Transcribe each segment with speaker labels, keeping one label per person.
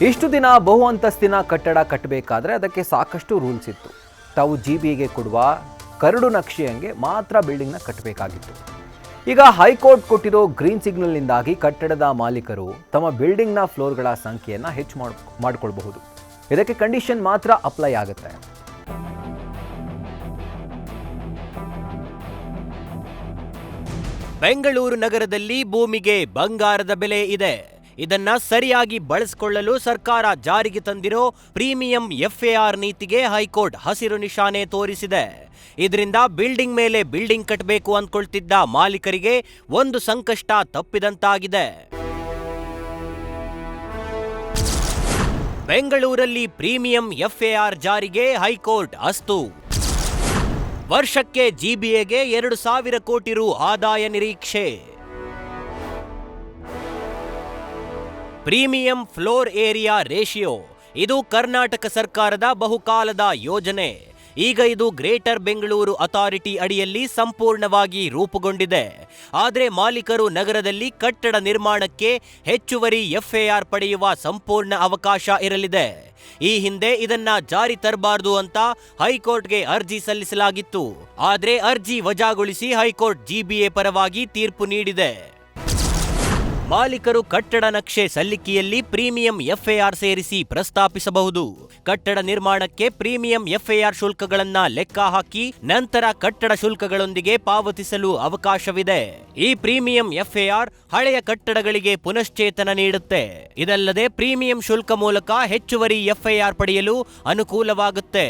Speaker 1: ಇಷ್ಟು ದಿನ ಬಹು ಅಂತಸ್ತಿನ ಕಟ್ಟಡ ಕಟ್ಟಬೇಕಾದ್ರೆ ಅದಕ್ಕೆ ಸಾಕಷ್ಟು ರೂಲ್ಸ್ ಇತ್ತು. ತಾವು ಜಿಬಿಎಗೆ ಕೊಡುವ ಕರಡು ನಕ್ಷೆಯಂಗೆ ಮಾತ್ರ ಬಿಲ್ಡಿಂಗ್ನ ಕಟ್ಟಬೇಕಾಗಿತ್ತು. ಈಗ ಹೈಕೋರ್ಟ್ ಕೊಟ್ಟಿರೋ ಗ್ರೀನ್ ಸಿಗ್ನಲ್ನಿಂದಾಗಿ ಕಟ್ಟಡದ ಮಾಲೀಕರು ತಮ್ಮ ಬಿಲ್ಡಿಂಗ್ನ ಫ್ಲೋರ್ಗಳ ಸಂಖ್ಯೆಯನ್ನು ಹೆಚ್ಚು ಮಾಡಿಕೊಳ್ಳಬಹುದು. ಇದಕ್ಕೆ ಕಂಡೀಷನ್ ಮಾತ್ರ ಅಪ್ಲೈ ಆಗುತ್ತೆ.
Speaker 2: ಬೆಂಗಳೂರು ನಗರದಲ್ಲಿ ಭೂಮಿಗೆ ಬಂಗಾರದ ಬೆಲೆ ಇದೆ. ಇದನ್ನ ಸರಿಯಾಗಿ ಬಳಸಿಕೊಳ್ಳಲು ಸರ್ಕಾರ ಜಾರಿಗೆ ತಂದಿರೋ ಪ್ರೀಮಿಯಂ ಎಫ್ಎಆರ್ ನೀತಿಗೆ ಹೈಕೋರ್ಟ್ ಹಸಿರು ನಿಶಾನೆ ತೋರಿಸಿದೆ. ಇದರಿಂದ ಬಿಲ್ಡಿಂಗ್ ಮೇಲೆ ಬಿಲ್ಡಿಂಗ್ ಕಟ್ಟಬೇಕು ಅಂದ್ಕೊಳ್ತಿದ್ದ ಮಾಲೀಕರಿಗೆ ಒಂದು ಸಂಕಷ್ಟ ತಪ್ಪಿದಂತಾಗಿದೆ. ಬೆಂಗಳೂರಲ್ಲಿ ಪ್ರೀಮಿಯಂ ಎಫ್ಎಆರ್ ಜಾರಿಗೆ ಹೈಕೋರ್ಟ್ ಅಸ್ತು. ವರ್ಷಕ್ಕೆ ಜಿಬಿಎಗೆ 2,000 ಕೋಟಿ ರು ಆದಾಯ ನಿರೀಕ್ಷೆ. ಪ್ರೀಮಿಯಂ ಫ್ಲೋರ್ ಏರಿಯಾ ರೇಷಿಯೋ ಇದು ಕರ್ನಾಟಕ ಸರ್ಕಾರದ ಬಹುಕಾಲದ ಯೋಜನೆ. ಈಗ ಇದು ಗ್ರೇಟರ್ ಬೆಂಗಳೂರು ಅಥಾರಿಟಿ ಅಡಿಯಲ್ಲಿ ಸಂಪೂರ್ಣವಾಗಿ ರೂಪುಗೊಂಡಿದೆ. ಆದರೆ ಮಾಲೀಕರು ನಗರದಲ್ಲಿ ಕಟ್ಟಡ ನಿರ್ಮಾಣಕ್ಕೆ ಹೆಚ್ಚುವರಿ ಎಫ್ಎಆರ್ ಪಡೆಯುವ ಸಂಪೂರ್ಣ ಅವಕಾಶ ಇರಲಿದೆ. ಈ ಹಿಂದೆ ಇದನ್ನ ಜಾರಿ ತರಬಾರದು ಅಂತ ಹೈಕೋರ್ಟ್ಗೆ ಅರ್ಜಿ ಸಲ್ಲಿಸಲಾಗಿತ್ತು. ಆದರೆ ಅರ್ಜಿ ವಜಾಗೊಳಿಸಿ ಹೈಕೋರ್ಟ್ ಜಿಬಿಎ ಪರವಾಗಿ ತೀರ್ಪು ನೀಡಿದೆ. ಮಾಲೀಕರು ಕಟ್ಟಡ ನಕ್ಷೆ ಸಲ್ಲಿಕೆಯಲ್ಲಿ ಪ್ರೀಮಿಯಂ ಎಫ್ಎಆರ್ ಸೇರಿಸಿ ಪ್ರಸ್ತಾಪಿಸಬಹುದು. ಕಟ್ಟಡ ನಿರ್ಮಾಣಕ್ಕೆ ಪ್ರೀಮಿಯಂ ಎಫ್ಎಆರ್ ಶುಲ್ಕಗಳನ್ನ ಲೆಕ್ಕ ಹಾಕಿ ನಂತರ ಕಟ್ಟಡ ಶುಲ್ಕಗಳೊಂದಿಗೆ ಪಾವತಿಸಲು ಅವಕಾಶವಿದೆ. ಈ ಪ್ರೀಮಿಯಂ ಎಫ್ಎಆರ್ ಹಳೆಯ ಕಟ್ಟಡಗಳಿಗೆ ಪುನಶ್ಚೇತನ ನೀಡುತ್ತೆ. ಇದಲ್ಲದೆ ಪ್ರೀಮಿಯಂ ಶುಲ್ಕ ಮೂಲಕ ಹೆಚ್ಚುವರಿ ಎಫ್ಎಆರ್ ಪಡೆಯಲು ಅನುಕೂಲವಾಗುತ್ತೆ.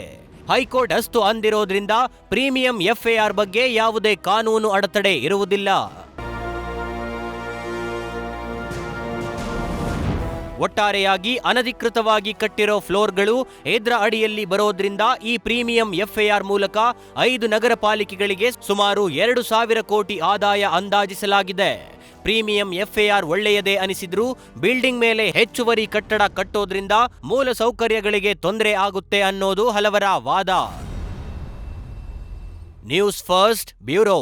Speaker 2: ಹೈಕೋರ್ಟ್ ಅಸ್ತು ಅಂದಿರೋದ್ರಿಂದ ಪ್ರೀಮಿಯಂ ಎಫ್ಎಆರ್ ಬಗ್ಗೆ ಯಾವುದೇ ಕಾನೂನು ಅಡೆತಡೆ ಇರುವುದಿಲ್ಲ. ಒಟ್ಟಾರೆಯಾಗಿ ಅನಧಿಕೃತವಾಗಿ ಕಟ್ಟಿರೋ ಫ್ಲೋರ್ಗಳು ಇದರ ಅಡಿಯಲ್ಲಿ ಬರೋದ್ರಿಂದ ಈ ಪ್ರೀಮಿಯಂ ಎಫ್ಎಆರ್ ಮೂಲಕ 5 ನಗರ ಪಾಲಿಕೆಗಳಿಗೆ ಸುಮಾರು 2,000 ಕೋಟಿ ಆದಾಯ ಅಂದಾಜಿಸಲಾಗಿದೆ. ಪ್ರೀಮಿಯಂ ಎಫ್ಎಆರ್ ಒಳ್ಳೆಯದೇ ಅನಿಸಿದ್ರೂ ಬಿಲ್ಡಿಂಗ್ ಮೇಲೆ ಹೆಚ್ಚುವರಿ ಕಟ್ಟಡ ಕಟ್ಟೋದ್ರಿಂದ ಮೂಲ ಸೌಕರ್ಯಗಳಿಗೆ ತೊಂದರೆ ಆಗುತ್ತೆ ಅನ್ನೋದು ಹಲವರ ವಾದ. News first bureau.